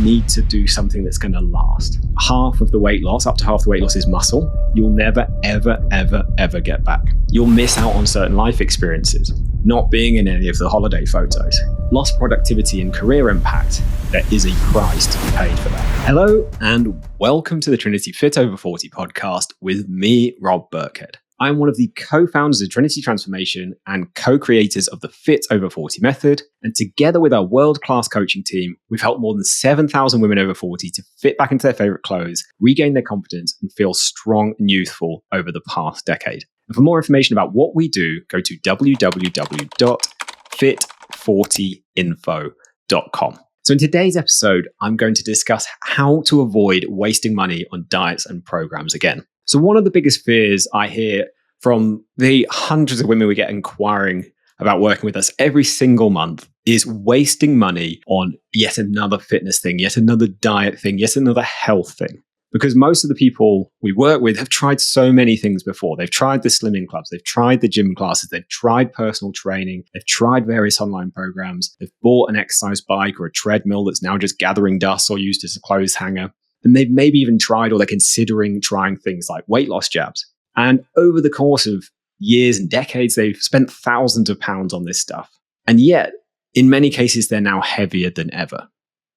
need to do something that's going to last. Half of the weight loss, up to half the weight loss, is muscle. You'll never, ever, ever, ever get back. You'll miss out on certain life experiences, not being in any of the holiday photos. Lost productivity and career impact. There is a price to be paid for that. Hello, and welcome to the Trinity Fit Over 40 podcast with me, Rob Birkhead. I'm one of the co-founders of Trinity Transformation and co-creators of the Fit Over 40 method. And together with our world-class coaching team, we've helped more than 7,000 women over 40 to fit back into their favorite clothes, regain their confidence, and feel strong and youthful over the past decade. And for more information about what we do, go to www.fit40info.com. So in today's episode, I'm going to discuss how to avoid wasting money on diets and programs again. So one of the biggest fears I hear from the hundreds of women we get inquiring about working with us every single month is wasting money on yet another fitness thing, yet another diet thing, yet another health thing. Because most of the people we work with have tried so many things before. They've tried the slimming clubs, they've tried the gym classes, they've tried personal training, they've tried various online programs, they've bought an exercise bike or a treadmill that's now just gathering dust or used as a clothes hanger. And they've maybe even tried or they're considering trying things like weight loss jabs. And over the course of years and decades, they've spent thousands of pounds on this stuff. And yet, in many cases, they're now heavier than ever.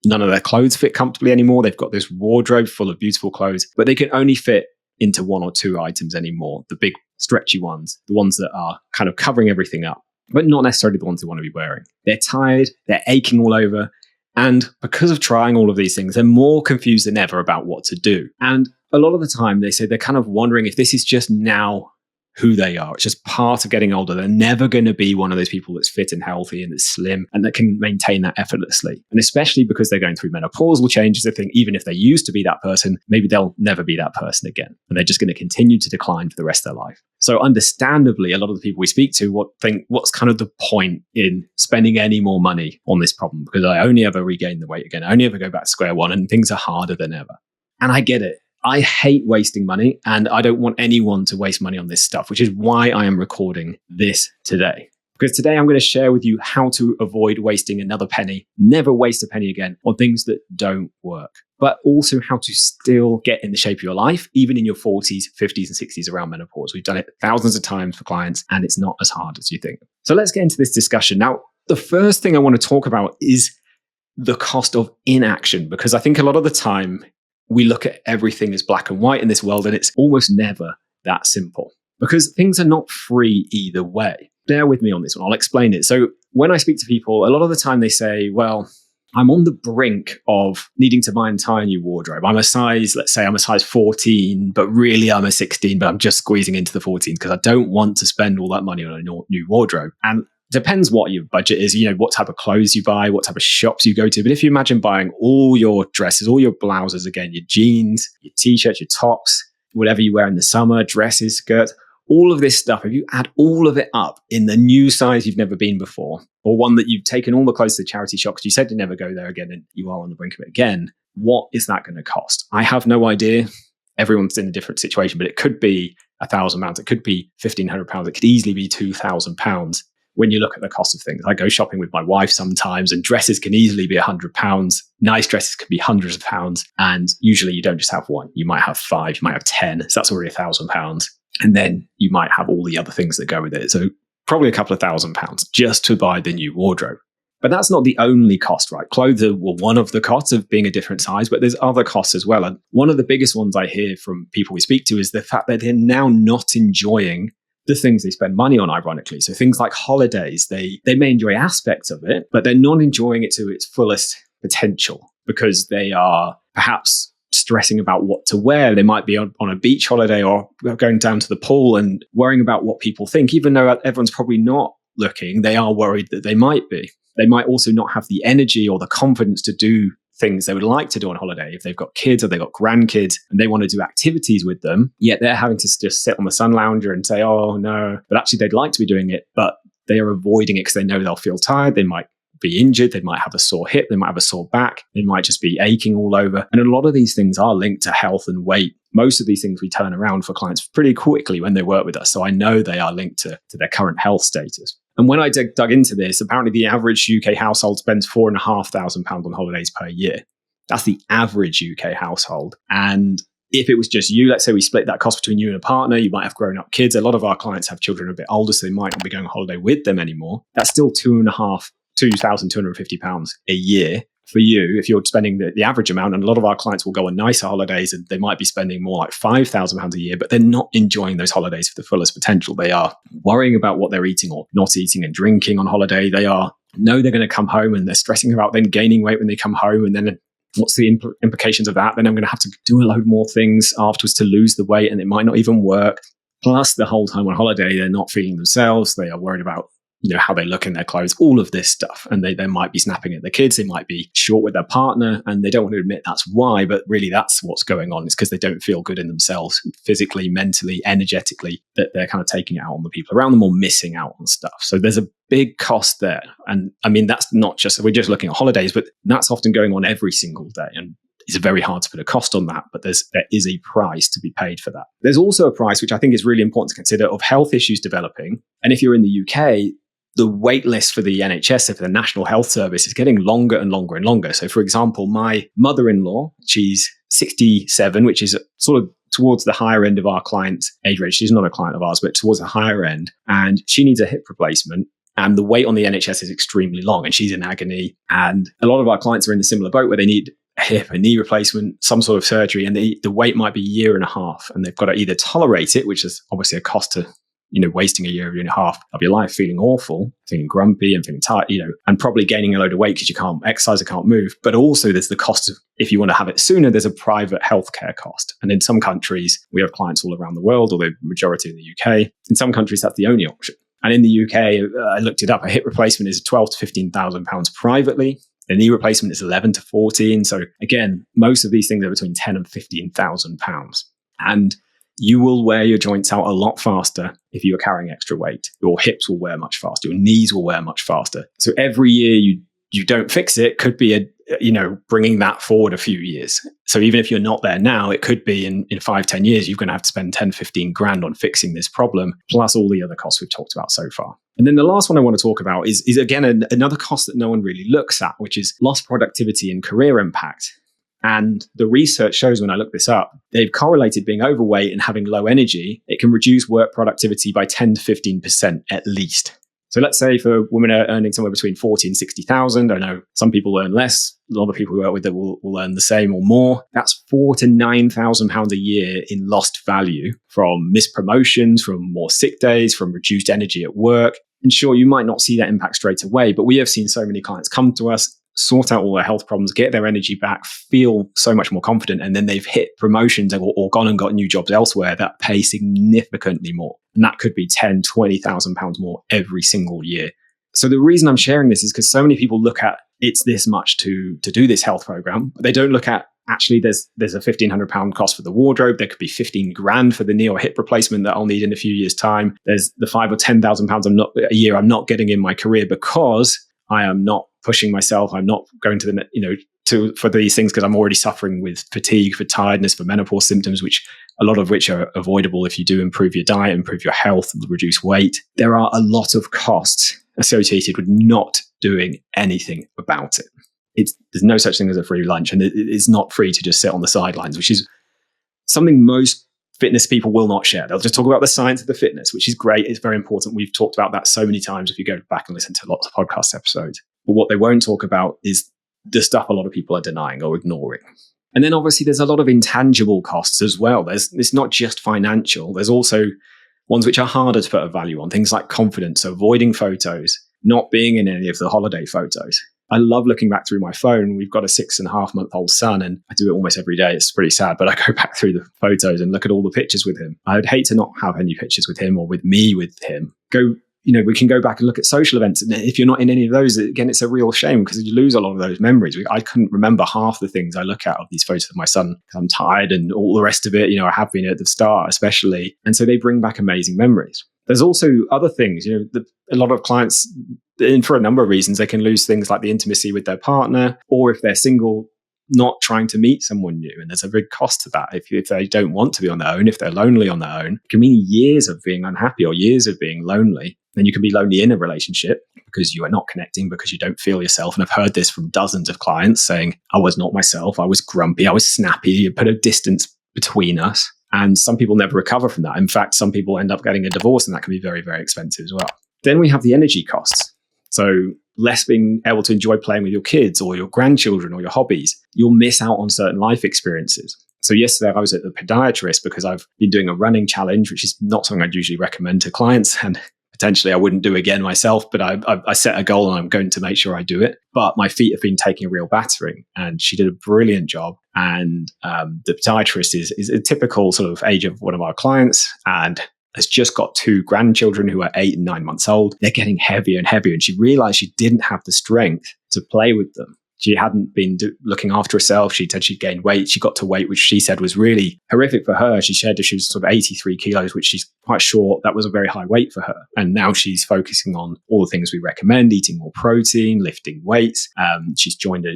None of their clothes fit comfortably anymore. They've got this wardrobe full of beautiful clothes, but they can only fit into one or two items anymore. The big stretchy ones, the ones that are kind of covering everything up, but not necessarily the ones they want to be wearing. They're tired, they're aching all over. And because of trying all of these things, they're more confused than ever about what to do. And a lot of the time, they say they're kind of wondering if this is just now who they are. It's just part of getting older. They're never going to be one of those people that's fit and healthy and that's slim and that can maintain that effortlessly. And especially because they're going through menopausal changes, they think even if they used to be that person, maybe they'll never be that person again. And they're just going to continue to decline for the rest of their life. So understandably, a lot of the people we speak to think, what's kind of the point in spending any more money on this problem? Because I only ever regain the weight again. I only ever go back to square one and things are harder than ever. And I get it. I hate wasting money and I don't want anyone to waste money on this stuff, which is why I am recording this today. Because today I'm going to share with you how to avoid wasting another penny, never waste a penny again on things that don't work, but also how to still get in the shape of your life, even in your 40s, 50s, and 60s around menopause. We've done it thousands of times for clients and it's not as hard as you think. So let's get into this discussion. Now, the first thing I want to talk about is the cost of inaction, because I think a lot of the time, we look at everything as black and white in this world, and it's almost never that simple because things are not free either way. Bear with me on this one. I'll explain it. So when I speak to people, a lot of the time they say, well, I'm on the brink of needing to buy an entire new wardrobe. Let's say I'm a size 14, but really I'm a 16, but I'm just squeezing into the 14 because I don't want to spend all that money on a new wardrobe. And depends what your budget is, what type of clothes you buy, what type of shops you go to. But if you imagine buying all your dresses, all your blouses, again, your jeans, your t-shirts, your tops, whatever you wear in the summer, dresses, skirts, all of this stuff, if you add all of it up in the new size you've never been before, or one that you've taken all the clothes to the charity shop because you said to never go there again and you are on the brink of it again, what is that going to cost? I have no idea. Everyone's in a different situation, but it could be £1,000. It could be £1,500. It could easily be £2,000. When you look at the cost of things, I go shopping with my wife sometimes and dresses can easily be £100. Nice dresses can be hundreds of pounds. And usually you don't just have one. You might have 5, you might have 10. So that's already £1,000. And then you might have all the other things that go with it. So probably a couple of £1,000 just to buy the new wardrobe. But that's not the only cost, right? Clothes are one of the costs of being a different size, but there's other costs as well. And one of the biggest ones I hear from people we speak to is the fact that they're now not enjoying the things they spend money on, ironically. So things like holidays, they may enjoy aspects of it, but they're not enjoying it to its fullest potential because they are perhaps stressing about what to wear. They might be on a beach holiday or going down to the pool and worrying about what people think. Even though everyone's probably not looking, they are worried that they might be. They might also not have the energy or the confidence to do things they would like to do on holiday. If they've got kids or they've got grandkids and they want to do activities with them, yet they're having to just sit on the sun lounger and say, oh no, but actually they'd like to be doing it, but they are avoiding it because they know they'll feel tired. They might be injured. They might have a sore hip. They might have a sore back. They might just be aching all over. And a lot of these things are linked to health and weight. Most of these things we turn around for clients pretty quickly when they work with us. So I know they are linked to their current health status. And when I dug into this, apparently the average UK household spends £4,500 on holidays per year. That's the average UK household. And if it was just you, let's say we split that cost between you and a partner, you might have grown up kids. A lot of our clients have children a bit older, so they might not be going on holiday with them anymore. That's still £2,250 a year for you if you're spending the average amount. And a lot of our clients will go on nicer holidays and they might be spending more like £5,000 a year, but they're not enjoying those holidays for the fullest potential. They are worrying about what they're eating or not eating and drinking on holiday. They know they're going to come home and they're stressing about then gaining weight when they come home. And then what's the implications of that? Then I'm going to have to do a load more things afterwards to lose the weight and it might not even work. Plus the whole time on holiday, they're not feeling themselves. They are worried about how they look in their clothes, all of this stuff. And they might be snapping at their kids. They might be short with their partner and they don't want to admit that's why, but really that's what's going on. It's because they don't feel good in themselves physically, mentally, energetically, that they're kind of taking it out on the people around them or missing out on stuff. So there's a big cost there. And I mean, that's not just, we're just looking at holidays, but that's often going on every single day. And it's very hard to put a cost on that, but there is a price to be paid for that. There's also a price, which I think is really important to consider, of health issues developing. And if you're in the UK, the wait list for the NHS, so for the National Health Service, is getting longer and longer and longer. So for example, my mother-in-law, she's 67, which is sort of towards the higher end of our client's age range. She's not a client of ours, but towards the higher end. And she needs a hip replacement. And the wait on the NHS is extremely long and she's in agony. And a lot of our clients are in a similar boat where they need a hip, a knee replacement, some sort of surgery. And the wait might be a year and a half. And they've got to either tolerate it, which is obviously a cost to wasting a year and a half of your life feeling awful, feeling grumpy and feeling tired, and probably gaining a load of weight because you can't exercise or can't move. But also there's the cost of, if you want to have it sooner, there's a private healthcare cost. And in some countries, we have clients all around the world, or the majority in the UK. In some countries, that's the only option. And in the UK, I looked it up, a hip replacement is £12,000 to £15,000 privately. A knee replacement is 11 to 14. So again, most of these things are between 10 and £15,000. And you will wear your joints out a lot faster if you are carrying extra weight. Your hips will wear much faster. Your knees will wear much faster. So every year you don't fix it could be bringing that forward a few years. So even if you're not there now, it could be in 5-10 years, you're going to have to spend 10-15 grand on fixing this problem, plus all the other costs we've talked about so far. And then the last one I want to talk about is again, another cost that no one really looks at, which is lost productivity and career impact. And the research shows, when I look this up, they've correlated being overweight and having low energy. It can reduce work productivity by 10 to 15% at least. So let's say for women are earning somewhere between 40 and 60,000. I know some people earn less. A lot of people we work with that will earn the same or more. That's £4,000 to £9,000 a year in lost value from missed promotions, from more sick days, from reduced energy at work. And sure, you might not see that impact straight away, but we have seen so many clients come to us, sort out all their health problems, get their energy back, feel so much more confident, and then they've hit promotions or gone and got new jobs elsewhere that pay significantly more. And that could be £10,000, £20,000 more every single year. So the reason I'm sharing this is because so many people look at it's this much to do this health program, but they don't look at actually there's a £1,500 cost for the wardrobe. There could be 15 grand for the knee or hip replacement that I'll need in a few years' time. There's the £5,000 or £10,000 a year I'm not getting in my career because I am not pushing myself. I'm not going to for these things because I'm already suffering with fatigue, for tiredness, for menopause symptoms, a lot of which are avoidable if you do improve your diet, improve your health, reduce weight. There are a lot of costs associated with not doing anything about it. There's no such thing as a free lunch, and it's not free to just sit on the sidelines, which is something most fitness people will not share. They'll just talk about the science of the fitness, which is great. It's very important. We've talked about that so many times if you go back and listen to lots of podcast episodes. But what they won't talk about is the stuff a lot of people are denying or ignoring. And then obviously there's a lot of intangible costs as well. It's not just financial. There's also ones which are harder to put a value on, things like confidence, so avoiding photos, not being in any of the holiday photos. I love looking back through my phone. We've got a 6.5-month-old son, and I do it almost every day. It's pretty sad, but I go back through the photos and look at all the pictures with him. I'd hate to not have any pictures with him or with me with him. We can go back and look at social events. And if you're not in any of those, again, it's a real shame because you lose a lot of those memories. I couldn't remember half the things I look at of these photos of my son because I'm tired and all the rest of it. I have been at the start, especially. And so they bring back amazing memories. There's also other things, a lot of clients, and for a number of reasons, they can lose things like the intimacy with their partner, or if they're single, not trying to meet someone new. And there's a big cost to that. If they don't want to be on their own, if they're lonely on their own, it can mean years of being unhappy or years of being lonely. And you can be lonely in a relationship because you are not connecting, because you don't feel yourself. And I've heard this from dozens of clients saying, I was not myself. I was grumpy. I was snappy. You put a distance between us. And some people never recover from that. In fact, some people end up getting a divorce, and that can be very, very expensive as well. Then we have the energy costs. So less being able to enjoy playing with your kids or your grandchildren or your hobbies. You'll miss out on certain life experiences. So yesterday I was at the podiatrist because I've been doing a running challenge, which is not something I'd usually recommend to clients, and potentially I wouldn't do again myself, but I set a goal and I'm going to make sure I do it. But my feet have been taking a real battering, and she did a brilliant job. And the podiatrist is a typical sort of age of one of our clients, and has just got 2 grandchildren who are 8 and 9 months old. They're getting heavier and heavier, and she realized she didn't have the strength to play with them. She hadn't been looking after herself. She said she'd gained weight. She got to weight, which she said was really horrific for her. She shared that she was sort of 83 kilos, which she's quite sure that was a very high weight for her. And now she's focusing on all the things we recommend, eating more protein, lifting weights. She's joined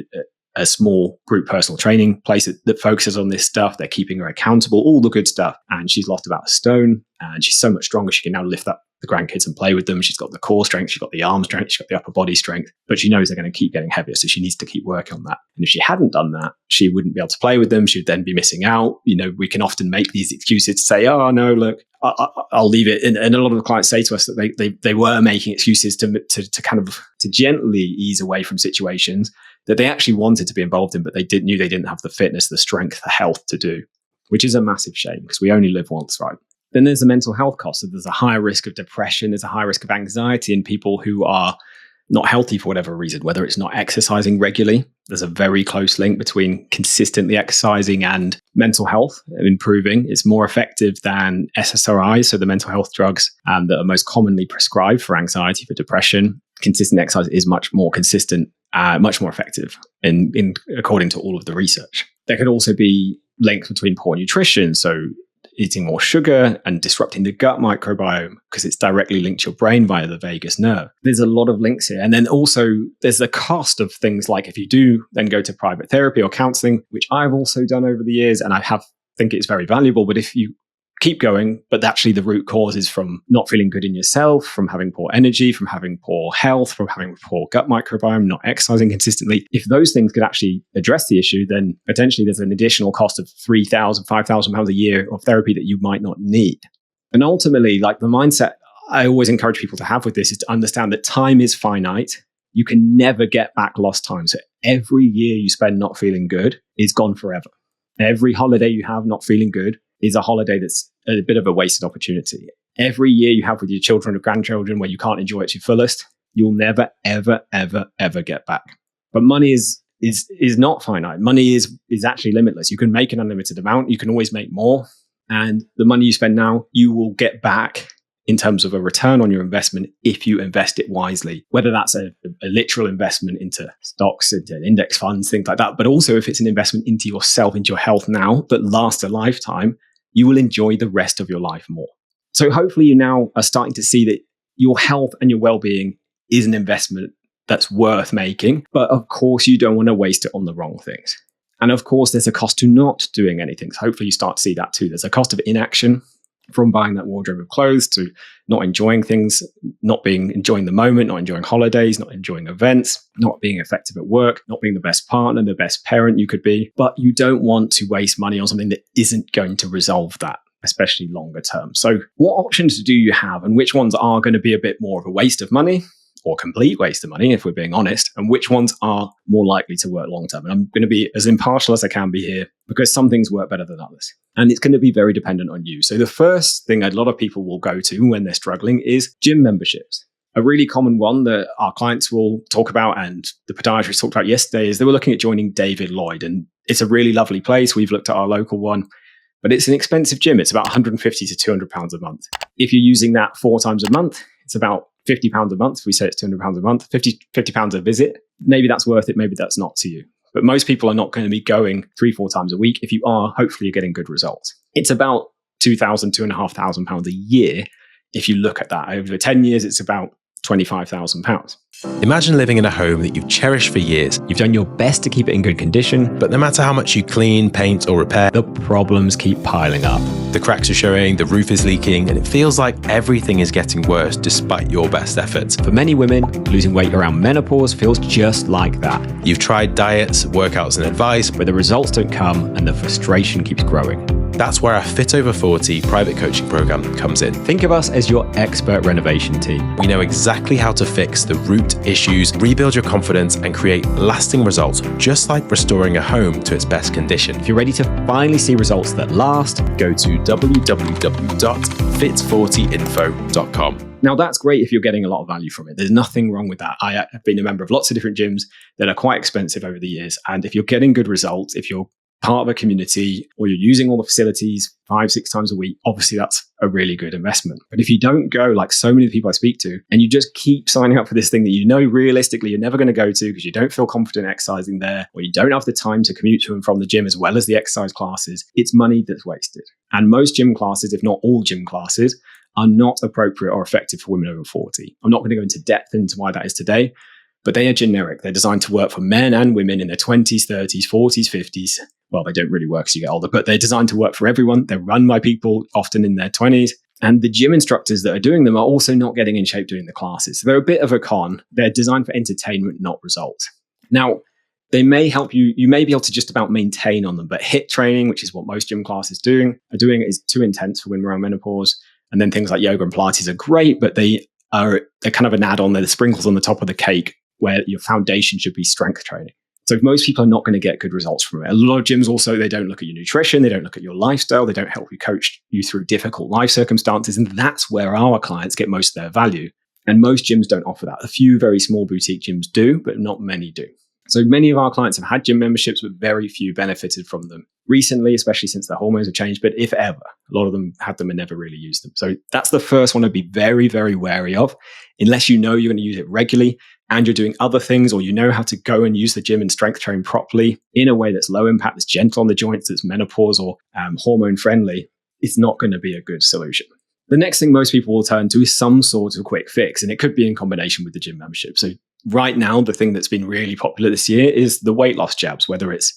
a small group personal training place that focuses on this stuff. They're keeping her accountable, all the good stuff. And she's lost about a stone, and she's so much stronger. She can now lift up the grandkids and play with them. She's got the core strength, she's got the arm strength, she's got the upper body strength, but she knows they're going to keep getting heavier. So she needs to keep working on that. And if she hadn't done that, she wouldn't be able to play with them. She would then be missing out. We can often make these excuses to say, oh no, look, I'll leave it. And a lot of the clients say to us that they were making excuses to kind of to gently ease away from situations that they actually wanted to be involved in, but knew they didn't have the fitness, the strength, the health to do, which is a massive shame because we only live once, right? Then there's the mental health cost. So there's a higher risk of depression. There's a high risk of anxiety in people who are not healthy for whatever reason, whether it's not exercising regularly. There's a very close link between consistently exercising and mental health improving. It's more effective than SSRIs, so the mental health drugs that are most commonly prescribed for anxiety, for depression. Consistent exercise is much more consistent, much more effective in according to all of the research. There could also be links between poor nutrition, so eating more sugar and disrupting the gut microbiome because it's directly linked to your brain via the vagus nerve. There's a lot of links here. And then also there's the cost of things like if you do then go to private therapy or counseling, which I've also done over the years, and think it's very valuable. But if you keep going, but actually the root cause is from not feeling good in yourself, from having poor energy, from having poor health, from having poor gut microbiome, not exercising consistently. If those things could actually address the issue, then potentially there's an additional cost of £3,000, £5,000 a year of therapy that you might not need. And ultimately, like the mindset I always encourage people to have with this is to understand that time is finite. You can never get back lost time. So every year you spend not feeling good is gone forever. Every holiday you have not feeling good is a holiday that's a bit of a wasted opportunity. Every year you have with your children or grandchildren where you can't enjoy it to your fullest, you'll never, ever, ever, ever get back. But money is not finite. Money is actually limitless. You can make an unlimited amount. You can always make more. And the money you spend now, you will get back in terms of a return on your investment if you invest it wisely, whether that's a literal investment into stocks, into index funds, things like that. But also if it's an investment into yourself, into your health now that lasts a lifetime, you will enjoy the rest of your life more. So hopefully you now are starting to see that your health and your well-being is an investment that's worth making. But of course, you don't want to waste it on the wrong things. And of course, there's a cost to not doing anything. So hopefully you start to see that too. There's a cost of inaction, from buying that wardrobe of clothes to not enjoying things, enjoying the moment, not enjoying holidays, not enjoying events, not being effective at work, not being the best partner, the best parent you could be. But you don't want to waste money on something that isn't going to resolve that, especially longer term. So what options do you have, and which ones are going to be a bit more of a waste of money or complete waste of money, if we're being honest, and which ones are more likely to work long term? And I'm going to be as impartial as I can be here because some things work better than others. And it's going to be very dependent on you. So the first thing a lot of people will go to when they're struggling is gym memberships. A really common one that our clients will talk about, and the podiatrist talked about yesterday, is they were looking at joining David Lloyd. And it's a really lovely place. We've looked at our local one, but it's an expensive gym. It's about £150 to £200 a month. If you're using that 4 times a month, it's about £50 a month. If we say it's £200 a month, £50 a visit. Maybe that's worth it. Maybe that's not to you. But most people are not going to be going 3-4 times a week. If you are, hopefully you're getting good results. It's about £2,000, £2,500 a year. If you look at that over 10 years, it's about £25,000. Imagine living in a home that you've cherished for years. You've done your best to keep it in good condition, But no matter how much you clean, paint, or repair, the problems keep piling up. the cracks are showing, the roof is leaking, and it feels like everything is getting worse despite your best efforts. For many women, losing weight around menopause feels just like that, You've tried diets, workouts, and advice, where the results don't come and the frustration keeps growing. That's where our Fit Over 40 private coaching program comes in. Think of us as your expert renovation team. We know exactly how to fix the root issues, rebuild your confidence, and create lasting results, just like restoring a home to its best condition. If you're ready to finally see results that last, Go to www.fit40info.com. now that's great if you're getting a lot of value from it. There's nothing wrong with that. I have been a member of lots of different gyms that are quite expensive over the years. And if you're getting good results, if you're part of a community or you're using all the facilities 5-6 times a week, obviously that's a really good investment. But if you don't go, like so many people I speak to, and you just keep signing up for this thing that you know realistically you're never going to go to because you don't feel confident exercising there, or you don't have the time to commute to and from the gym as well as the exercise classes, it's money that's wasted. And most gym classes, if not all gym classes, are not appropriate or effective for women over 40. I'm not going to go into depth into why that is today, but they are generic. They're designed to work for men and women in their 20s, 30s, 40s, 50s. Well, they don't really work as you get older, but they're designed to work for everyone. They're run by people often in their 20s. And the gym instructors that are doing them are also not getting in shape doing the classes. So they're a bit of a con. They're designed for entertainment, not results. Now, they may help you. You may be able to just about maintain on them, but HIIT training, which is what most gym classes are doing is too intense for women around menopause. And then things like yoga and Pilates are great, but they're kind of an add-on. They're the sprinkles on the top of the cake where your foundation should be strength training. So most people are not going to get good results from it. A lot of gyms also, they don't look at your nutrition. They don't look at your lifestyle. They don't help you coach you through difficult life circumstances. And that's where our clients get most of their value. And most gyms don't offer that. A few very small boutique gyms do, but not many do. So many of our clients have had gym memberships, but very few benefited from them recently, especially since their hormones have changed. But if ever, a lot of them had them and never really used them. So that's the first one to be very, very wary of, unless you know you're going to use it regularly and you're doing other things, or you know how to go and use the gym and strength train properly in a way that's low impact, that's gentle on the joints, that's menopause or hormone friendly. It's not going to be a good solution. The next thing most people will turn to is some sort of quick fix, and it could be in combination with the gym membership. So right now, the thing that's been really popular this year is the weight loss jabs, whether it's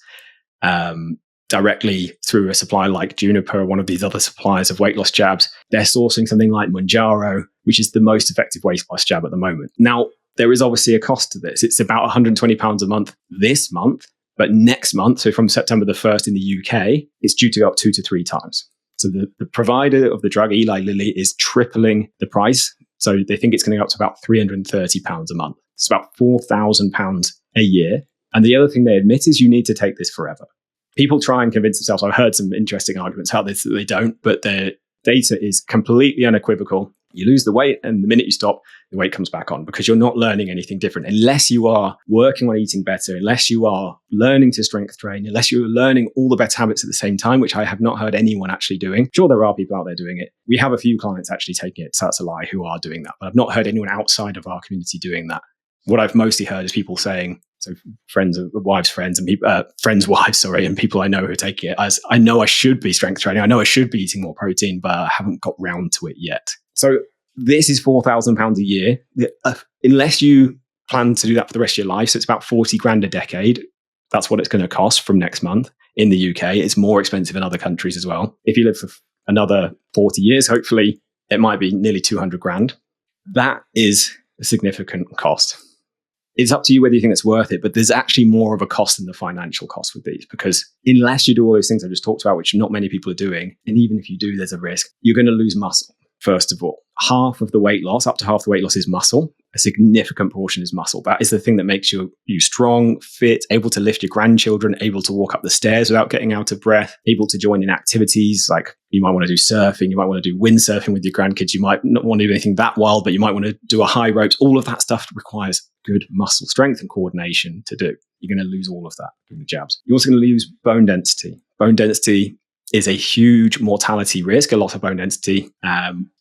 directly through a supplier like Juniper or one of these other suppliers of weight loss jabs. They're sourcing something like Mounjaro, which is the most effective weight loss jab at the moment. Now, there is obviously a cost to this. It's about £120 a month this month, but next month, so from September the 1st in the UK, it's due to go up 2 to 3 times. So the provider of the drug, Eli Lilly, is tripling the price. So they think it's going to go up to about £330 a month. It's about £4,000 a year. And the other thing they admit is you need to take this forever. People try and convince themselves. I've heard some interesting arguments out there that they don't, but their data is completely unequivocal. You lose the weight, and the minute you stop, the weight comes back on because you're not learning anything different. Unless you are working on eating better, unless you are learning to strength train, unless you're learning all the better habits at the same time, which I have not heard anyone actually doing. Sure, there are people out there doing it. We have a few clients actually taking it, so that's a lie, who are doing that. But I've not heard anyone outside of our community doing that. What I've mostly heard is people saying, so friends, wives, friends, and people, friends' wives, sorry, and people I know who are taking it. As I know I should be strength training. I know I should be eating more protein, but I haven't got round to it yet. So this is £4,000 a year. Unless you plan to do that for the rest of your life, so it's about 40 grand a decade. That's what it's going to cost from next month in the UK. It's more expensive in other countries as well. If you live for another 40 years, hopefully it might be nearly 200 grand. That is a significant cost. It's up to you whether you think it's worth it, but there's actually more of a cost than the financial cost with these, because unless you do all those things I just talked about, which not many people are doing, and even if you do, there's a risk, you're going to lose muscle. First of all, half of the weight loss, up to half the weight loss, is muscle. A significant portion is muscle. That is the thing that makes you strong, fit, able to lift your grandchildren, able to walk up the stairs without getting out of breath, able to join in activities like you might want to do surfing, you might want to do windsurfing with your grandkids, you might not want to do anything that wild, but you might want to do a high ropes. All of that stuff requires good muscle strength and coordination to do. You're going to lose all of that doing the jabs. You're also going to lose bone density. Bone density is a huge mortality risk, a lot of bone density.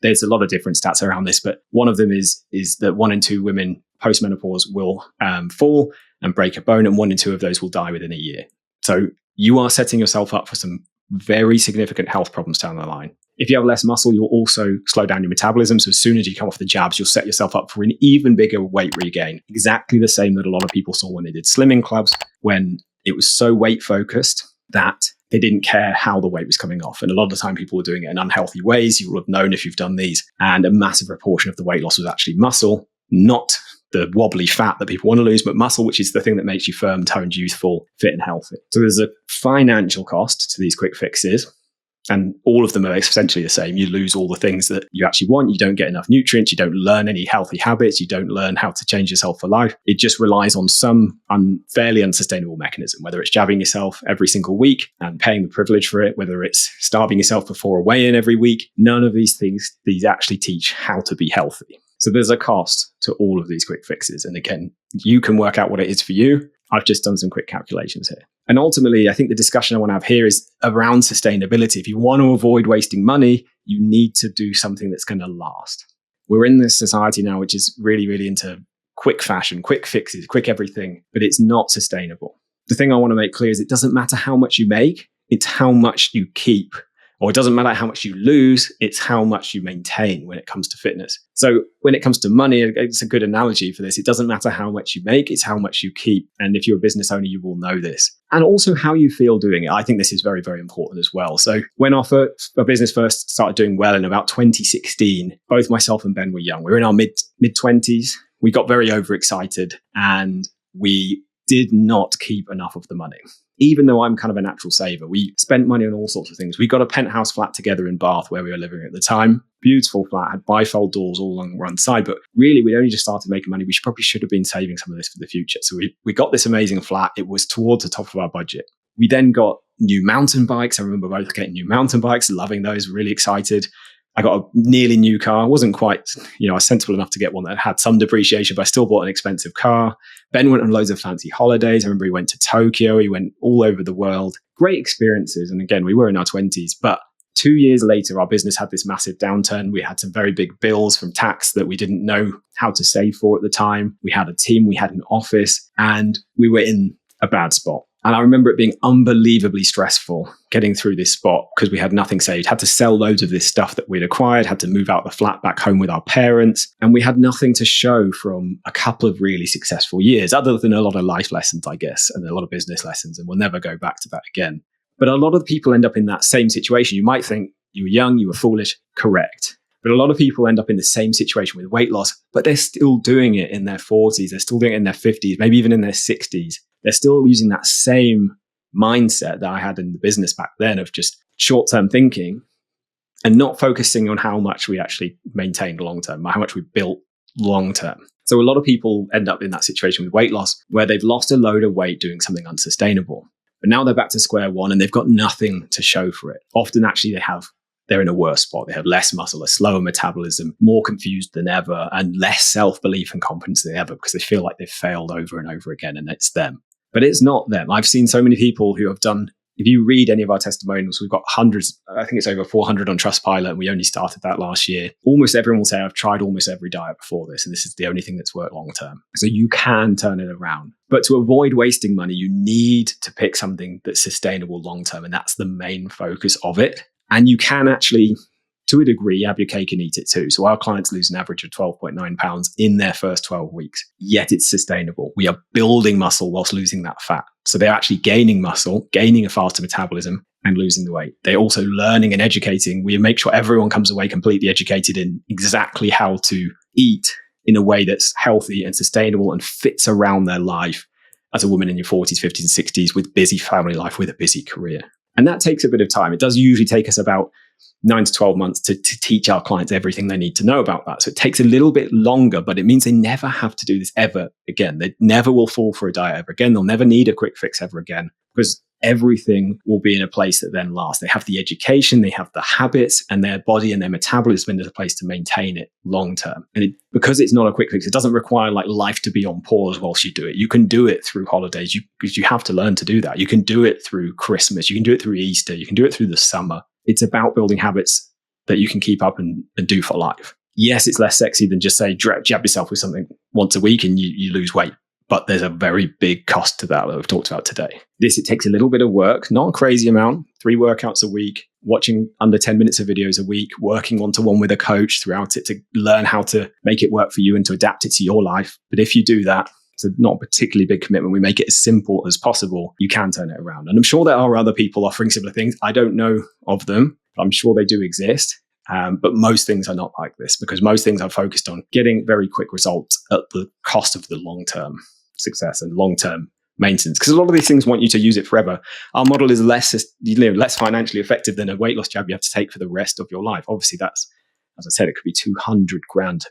There's a lot of different stats around this, but one of them is that 1 in 2 women post-menopause will fall and break a bone, and 1 in 2 of those will die within a year. So you are setting yourself up for some very significant health problems down the line. If you have less muscle, you'll also slow down your metabolism. So as soon as you come off the jabs, you'll set yourself up for an even bigger weight regain. Exactly the same that a lot of people saw when they did slimming clubs, when it was so weight focused that they didn't care how the weight was coming off. And a lot of the time people were doing it in unhealthy ways. You will have known if you've done these. And a massive proportion of the weight loss was actually muscle, not the wobbly fat that people want to lose, but muscle, which is the thing that makes you firm, toned, youthful, fit and healthy. So there's a financial cost to these quick fixes. And all of them are essentially the same. You lose all the things that you actually want. You don't get enough nutrients. You don't learn any healthy habits. You don't learn how to change yourself for life. It just relies on some fairly unsustainable mechanism, whether it's jabbing yourself every single week and paying the privilege for it, whether it's starving yourself before a weigh-in every week. None of these things, these actually teach how to be healthy. So there's a cost to all of these quick fixes. And again, you can work out what it is for you. I've just done some quick calculations here. And ultimately, I think the discussion I want to have here is around sustainability. If you want to avoid wasting money, you need to do something that's going to last. We're in this society now, which is really, really into quick fashion, quick fixes, quick everything, but it's not sustainable. The thing I want to make clear is it doesn't matter how much you make, it's how much you keep. Or it doesn't matter how much you lose, it's how much you maintain when it comes to fitness. So when it comes to money, it's a good analogy for this. It doesn't matter how much you make, it's how much you keep. And if you're a business owner, you will know this. And also how you feel doing it. I think this is very, very important as well. So when our business first started doing well in about 2016, both myself and Ben were young. We were in our mid-20s. We got very overexcited and we did not keep enough of the money. Even though I'm kind of a natural saver, we spent money on all sorts of things. We got a penthouse flat together in Bath where we were living at the time. Beautiful flat, had bifold doors all along one side. But really, we'd only just started making money. We probably should have been saving some of this for the future. So we got this amazing flat. It was towards the top of our budget. We then got new mountain bikes. I remember both getting new mountain bikes, loving those, really excited. I got a nearly new car. I wasn't quite, I was sensible enough to get one that had some depreciation, but I still bought an expensive car. Ben went on loads of fancy holidays. I remember he went to Tokyo. He went all over the world. Great experiences. And again, we were in our 20s, but 2 years later, our business had this massive downturn. We had some very big bills from tax that we didn't know how to save for at the time. We had a team, we had an office, and we were in a bad spot. And I remember it being unbelievably stressful getting through this spot because we had nothing saved, had to sell loads of this stuff that we'd acquired, had to move out the flat back home with our parents. And we had nothing to show from a couple of really successful years, other than a lot of life lessons, I guess, and a lot of business lessons. And we'll never go back to that again. But a lot of people end up in that same situation. You might think you were young, you were foolish, correct. But a lot of people end up in the same situation with weight loss, but they're still doing it in their 40s. They're still doing it in their 50s, maybe even in their 60s. They're still using that same mindset that I had in the business back then of just short-term thinking and not focusing on how much we actually maintained long-term, how much we built long-term. So a lot of people end up in that situation with weight loss where they've lost a load of weight doing something unsustainable. But now they're back to square one and they've got nothing to show for it. Often actually they're in a worse spot. They have less muscle, a slower metabolism, more confused than ever, and less self-belief and confidence than ever because they feel like they've failed over and over again and it's them. But it's not them. I've seen so many people who have done, if you read any of our testimonials, we've got hundreds, I think it's over 400 on Trustpilot, and we only started that last year. Almost everyone will say, I've tried almost every diet before this, and this is the only thing that's worked long term. So you can turn it around. But to avoid wasting money, you need to pick something that's sustainable long term, and that's the main focus of it. And you can actually, to a degree, have your cake and eat it too. So our clients lose an average of 12.9 pounds in their first 12 weeks, yet it's sustainable. We are building muscle whilst losing that fat. So they're actually gaining muscle, gaining a faster metabolism and losing the weight. They're also learning and educating. We make sure everyone comes away completely educated in exactly how to eat in a way that's healthy and sustainable and fits around their life as a woman in your 40s, 50s, and 60s with busy family life, with a busy career. And that takes a bit of time. It does usually take us about 9 to 12 months to teach our clients everything they need to know about that. So it takes a little bit longer, but it means they never have to do this ever again. They never will fall for a diet ever again. They'll never need a quick fix ever again because everything will be in a place that then lasts. They have the education, they have the habits, and their body and their metabolism is a place to maintain it long term. And because it's not a quick fix, it doesn't require like life to be on pause whilst you do it. You can do it through holidays because you have to learn to do that. You can do it through Christmas. You can do it through Easter. You can do it through the summer. It's about building habits that you can keep up and do for life. Yes, it's less sexy than just say jab yourself with something once a week and you lose weight. But there's a very big cost to that we've talked about today. It takes a little bit of work, not a crazy amount, 3 workouts a week, watching under 10 minutes of videos a week, working one-to-one with a coach throughout it to learn how to make it work for you and to adapt it to your life. But if you do that, it's not a particularly big commitment. We make it as simple as possible. You can turn it around. And I'm sure there are other people offering similar things. I don't know of them. I'm sure they do exist. But most things are not like this, because most things are focused on getting very quick results at the cost of the long-term success and long-term maintenance. Because a lot of these things want you to use it forever. Our model is less financially effective than a weight loss jab you have to take for the rest of your life. Obviously, that's, as I said, it could be 200 grand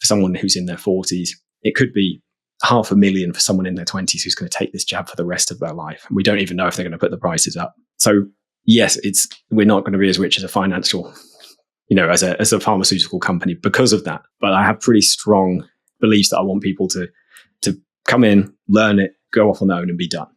for someone who's in their 40s. It could be 500,000 for someone in their 20s who's going to take this jab for the rest of their life. And we don't even know if they're going to put the prices up. So yes, we're not going to be as rich as a financial, as a pharmaceutical company because of that. But I have pretty strong beliefs that I want people to come in, learn it, go off on their own and be done.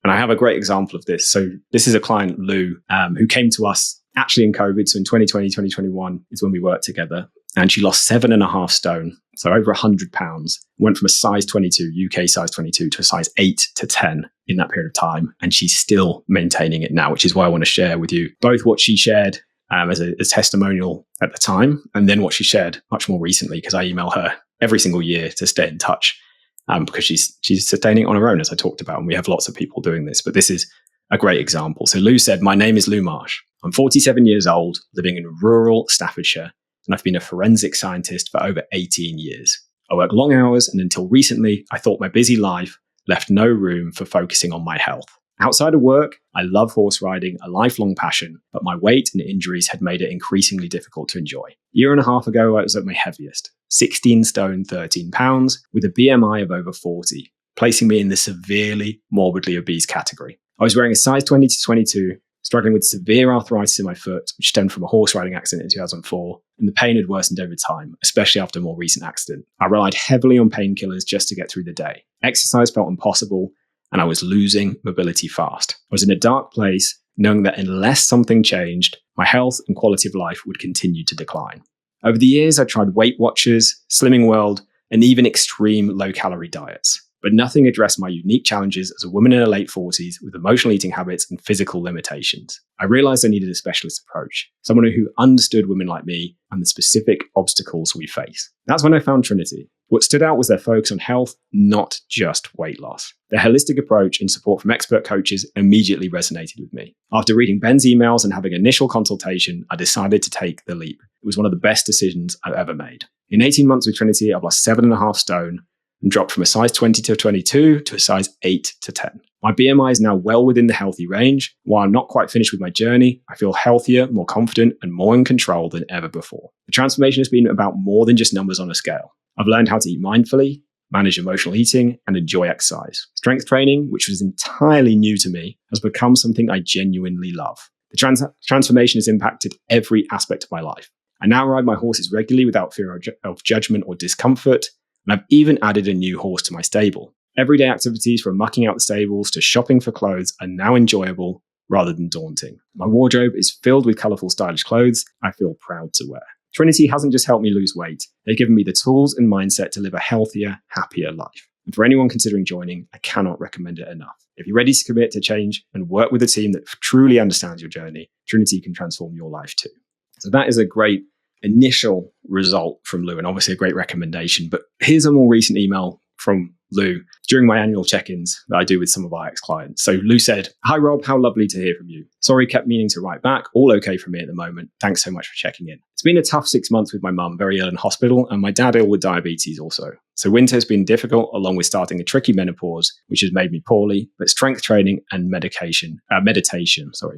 And I have a great example of this. So this is a client, Lou, who came to us actually in COVID. So in 2020, 2021 is when we worked together. And she lost 7.5 stone, so over 100 pounds, went from a size 22, UK size 22, to a size 8 to 10 in that period of time. And she's still maintaining it now, which is why I want to share with you both what she shared as a testimonial at the time, and then what she shared much more recently, because I email her every single year to stay in touch. Because she's sustaining it on her own, as I talked about. And we have lots of people doing this, but this is a great example. So Lou said, "My name is Lou Marsh. I'm 47 years old, living in rural Staffordshire, and I've been a forensic scientist for over 18 years. I work long hours, and until recently, I thought my busy life left no room for focusing on my health. Outside of work, I love horse riding, a lifelong passion, but my weight and injuries had made it increasingly difficult to enjoy. A year and a half ago, I was at my heaviest, 16 stone, 13 pounds, with a BMI of over 40, placing me in the severely morbidly obese category. I was wearing a size 20 to 22, struggling with severe arthritis in my foot, which stemmed from a horse riding accident in 2004, and the pain had worsened over time, especially after a more recent accident. I relied heavily on painkillers just to get through the day. Exercise felt impossible, and I was losing mobility fast. I was in a dark place, knowing that unless something changed, my health and quality of life would continue to decline. Over the years, I tried Weight Watchers, Slimming World, and even extreme low-calorie diets. But nothing addressed my unique challenges as a woman in her late 40s with emotional eating habits and physical limitations. I realized I needed a specialist approach, someone who understood women like me and the specific obstacles we face. That's when I found Trinity. What stood out was their focus on health, not just weight loss. Their holistic approach and support from expert coaches immediately resonated with me. After reading Ben's emails and having an initial consultation, I decided to take the leap. It was one of the best decisions I've ever made. In 18 months with Trinity, I've lost 7.5 stone and dropped from a size 20 to 22 to a size 8 to 10. My BMI is now well within the healthy range. While I'm not quite finished with my journey, I feel healthier, more confident, and more in control than ever before. The transformation has been about more than just numbers on a scale. I've learned how to eat mindfully, manage emotional eating, and enjoy exercise. Strength training, which was entirely new to me, has become something I genuinely love. The transformation has impacted every aspect of my life. I now ride my horses regularly without fear of judgment or discomfort, and I've even added a new horse to my stable. Everyday activities from mucking out the stables to shopping for clothes are now enjoyable rather than daunting. My wardrobe is filled with colourful, stylish clothes I feel proud to wear. Trinity hasn't just helped me lose weight. They've given me the tools and mindset to live a healthier, happier life. And for anyone considering joining, I cannot recommend it enough. If you're ready to commit to change and work with a team that truly understands your journey, Trinity can transform your life too. So that is a great initial result from Lou, and obviously a great recommendation. But here's a more recent email from Lou during my annual check-ins that I do with some of our ex-clients. So Lou said, "Hi Rob, how lovely to hear from you. Sorry, kept meaning to write back. All okay for me at the moment. Thanks so much for checking in. It's been a tough 6 months with my mum, very ill in hospital, and my dad ill with diabetes also. So winter has been difficult, along with starting a tricky menopause, which has made me poorly, but strength training and meditation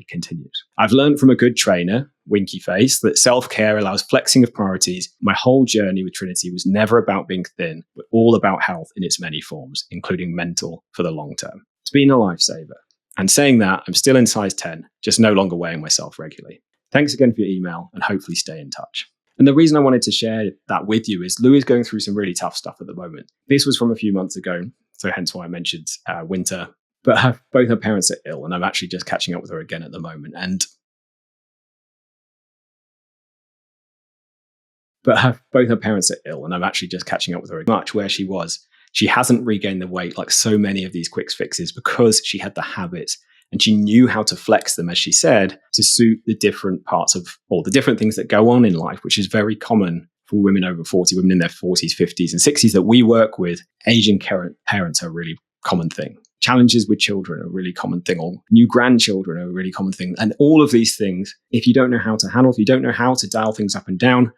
continues. I've learned from a good trainer, winky face, that self-care allows flexing of priorities. My whole journey with Trinity was never about being thin, but all about health in its many forms, including mental for the long term. It's been a lifesaver. And saying that, I'm still in size 10, just no longer weighing myself regularly. Thanks again for your email, and hopefully stay in touch." And the reason I wanted to share that with you is Lou is going through some really tough stuff at the moment. This was from a few months ago, so hence why I mentioned winter. But both her parents are ill, and I'm actually just catching up with her again at the moment. Both her parents are ill, and I'm actually just catching up with her much where she was. She hasn't regained the weight like so many of these quick fixes because she had the habits And she knew how to flex them, as she said, to suit the different parts of, or the different things that go on in life, which is very common for women over 40, women in their 40s, 50s, and 60s that we work with. Aging parents are a really common thing. Challenges with children are a really common thing, or new grandchildren are a really common thing. And all of these things, if you don't know how to handle, if you don't know how to dial things up and down,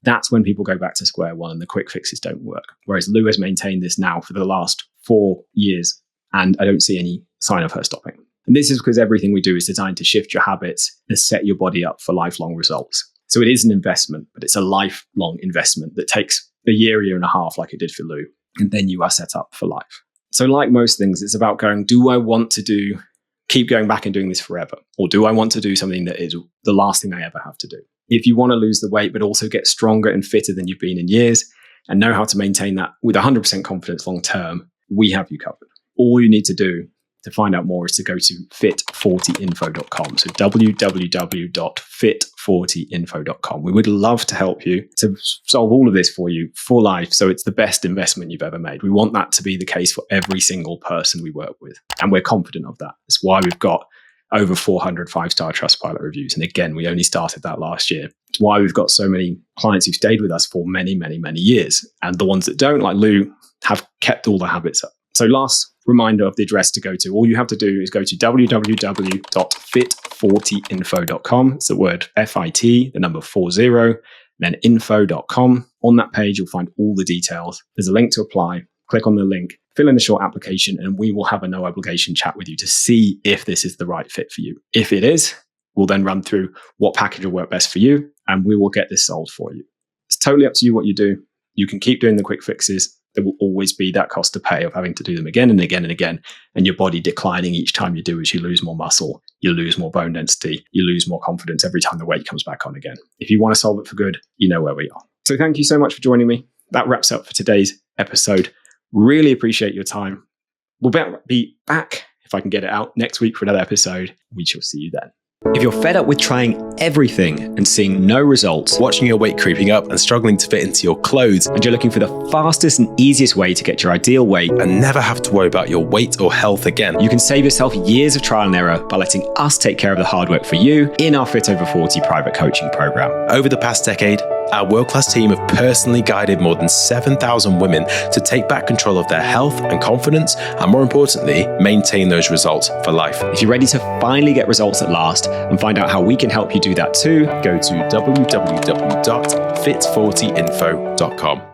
that's when people go back to square one and the quick fixes don't work. Whereas Lou has maintained this now for the last 4 years, and I don't see any sign of her stopping. And this is because everything we do is designed to shift your habits and set your body up for lifelong results. So it is an investment, but it's a lifelong investment that takes a year and a half like it did for Lou. And then you are set up for life. So like most things, it's about going, do I want to keep going back and doing this forever? Or do I want to do something that is the last thing I ever have to do? If you want to lose the weight, but also get stronger and fitter than you've been in years and know how to maintain that with 100% confidence long term, we have you covered. All you need to do to find out more is to go to fit40info.com. So www.fit40info.com. We would love to help you to solve all of this for you for life. So it's the best investment you've ever made. We want that to be the case for every single person we work with. And we're confident of that. That's why we've got over 400 5-star Trustpilot reviews. And again, we only started that last year. It's why we've got so many clients who've stayed with us for many, many, many years. And the ones that don't, like Lou, have kept all the habits up. So last reminder of the address to go to. All you have to do is go to www.fit40info.com. It's the word FIT, the number 40, then info.com. On that page, you'll find all the details. There's a link to apply. Click on the link, fill in a short application, and we will have a no obligation chat with you to see if this is the right fit for you. If it is, we'll then run through what package will work best for you, and we will get this solved for you. It's totally up to you what you do. You can keep doing the quick fixes. There will always be that cost to pay of having to do them again and again and again, and your body declining each time you do as you lose more muscle, you lose more bone density, you lose more confidence every time the weight comes back on again. If you want to solve it for good, you know where we are. So thank you so much for joining me. That wraps up for today's episode. Really appreciate your time. We'll be back, if I can get it out, next week for another episode. We shall see you then. If you're fed up with trying everything and seeing no results, Watching your weight creeping up and struggling to fit into your clothes, and you're looking for the fastest and easiest way to get your ideal weight and never have to worry about your weight or health again, you can save yourself years of trial and error by letting us take care of the hard work for you in our Fit Over 40 private coaching program. Over the past decade, our world-class team have personally guided more than 7,000 women to take back control of their health and confidence, and more importantly, maintain those results for life. If you're ready to finally get results at last and find out how we can help you do that too, Go to www.fit40info.com.